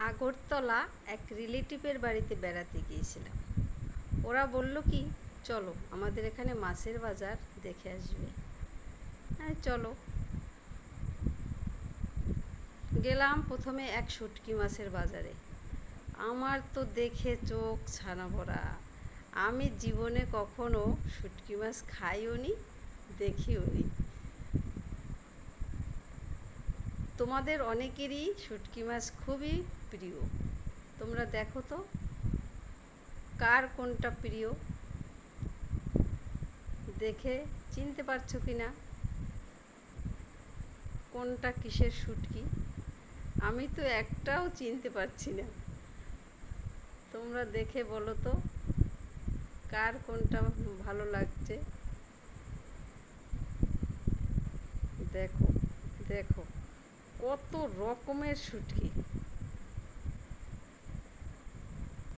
আগরতলা এক রিলেটিভের বাড়িতে বেড়াতে গিয়েছিলাম। ওরা বলল কি, চলো আমাদের এখানে মাছের বাজার দেখে আসবে। হ্যাঁ চলো। গেলাম প্রথমে এক শুটকি মাছের বাজারে। আমার তো দেখে চোখ ছানা ভরা। আমি জীবনে কখনো শুটকি মাছ খাইও নি, দেখিও নি। তোমাদের অনেকেরই শুটকি মাছ খুবই প্রিয়। তোমরা দেখো তো কার কোনটা প্রিয়, দেখে চিনতে পারছো কি না কোনটা কিসের শুটকি? আমি তো একটাও চিনতে পারছি না। তোমরা দেখে বলো তো কার কোনটা ভালো লাগছে। দেখো দেখো কত রকমের শুটকি।